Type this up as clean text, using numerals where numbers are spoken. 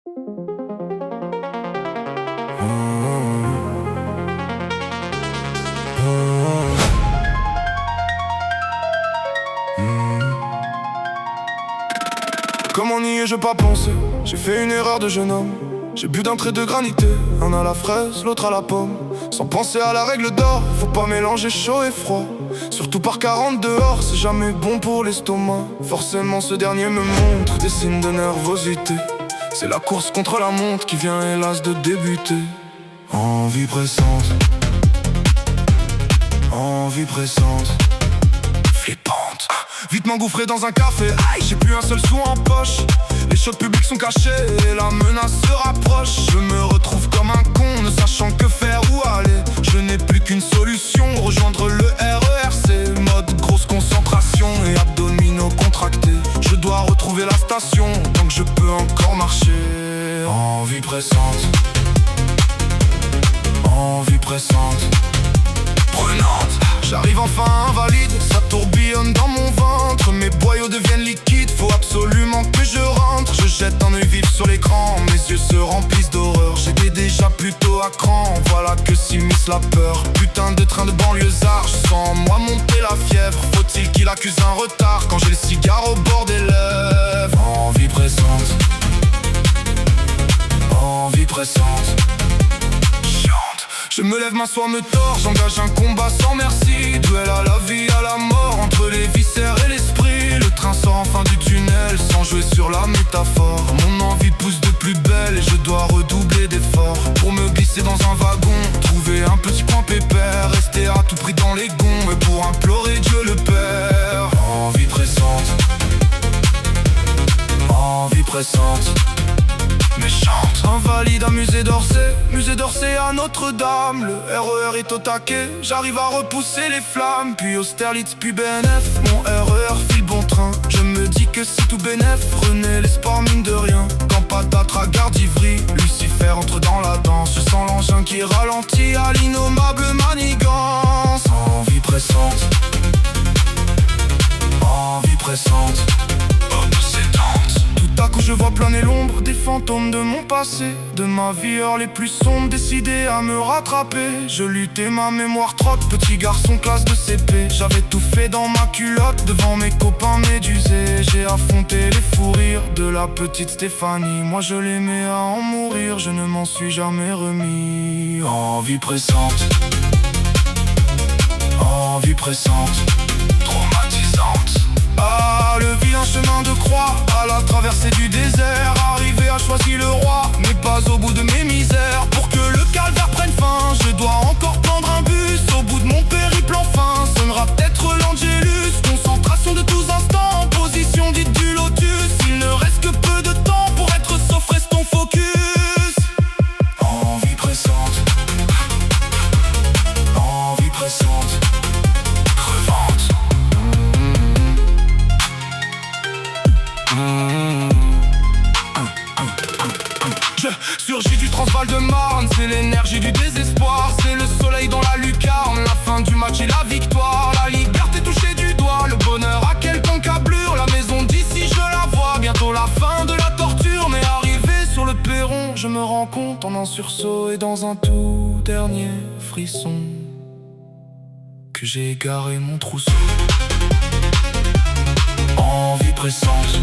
Comment nier, je pas pensé. J'ai fait une erreur de jeune homme. J'ai bu d'un trait de granité, un à la fraise, l'autre à la pomme. Sans penser à la règle d'or, faut pas mélanger chaud et froid. Surtout par 40 dehors, c'est jamais bon pour l'estomac. Forcément ce dernier me montre des signes de nervosité. C'est la course contre la montre qui vient hélas de débuter. Envie pressante, envie pressante, flippante. Vite m'engouffrer dans un café, aïe, j'ai plus un seul sou en poche. Les choses publiques sont cachées et la menace se rapproche. Je me retrouve comme un con, ne sachant que faire ou aller. Je n'ai plus qu'une solution, rejoindre le RERC. Mode grosse concentration et abdominaux contractés. Je dois retrouver la station, tant que je peux encore marcher. Envie pressante, envie pressante, prenante. J'arrive enfin invalide, ça tourbillonne dans mon ventre. Mes boyaux deviennent liquides, faut absolument que je rentre. Je jette un œil vif sur l'écran, mes yeux se remplissent d'horreur. J'étais déjà plutôt à cran, voilà que s'immisce la peur. Putain de train de banlieusard, je sens en moi monter la fièvre. Faut-il qu'il accuse un retard quand j'ai le cigare au bord des lèvres. Envie pressante, envie pressante. Je me lève, m'assois, me tords, j'engage un combat sans merci. Duel à la vie, à la mort, entre les viscères et l'esprit. Le train sort enfin du tunnel, sans jouer sur la métaphore. Mon envie pousse de plus belle et je dois redoubler d'efforts. Pour me glisser dans un wagon, trouver un petit point pépère. Rester à tout prix dans les gonds, et pour implorer Dieu le Père. Envie pressante, envie pressante, méchante. Invalide à musée d'Orsay à Notre-Dame. Le RER est au taquet, j'arrive à repousser les flammes. Puis Austerlitz, puis BNF, mon RER file bon train. Je me dis que c'est tout bénef, René l'espoir mine de rien. Quand patatras gare d'Ivry, Lucifer entre dans la danse. Je sens l'engin qui ralentit à l'innommable manigance. Envie pressante, envie pressante, obsédante. Tout à coup je vois planer l'ombre des fantômes de mon passé, de ma vie heure les plus sombres, décidé à me rattraper. Je luttais, ma mémoire trotte, petit garçon classe de CP. J'avais tout fait dans ma culotte, devant mes copains médusés. J'ai affronté les fous rires de la petite Stéphanie. Moi je l'aimais à en mourir, je ne m'en suis jamais remis. Envie pressante, envie pressante, traumatisante. Ah, le vilain chemin de croix, à la traversée du désert. Arrivé à choisir le roi, mais pas au bout de mes misères. Pour que le calvaire prenne fin, je dois encore prendre un bus. Au bout de mon périple enfin, sonnera peut-être l'Angelus. Concentration de tous instants, en position dite du lotus. Il ne reste que peu de temps pour être sauf, restons focus. Envie pressante, envie pressante, crevante. Je surgis du Transval de Marne, c'est l'énergie du désespoir. C'est le soleil dans la lucarne, la fin du match et la victoire. La liberté touchée du doigt, le bonheur à quelques encablures. La maison d'ici je la vois, bientôt la fin de la torture. Mais arrivé sur le perron, je me rends compte en un sursaut et dans un tout dernier frisson que j'ai égaré mon trousseau. Envie pressante,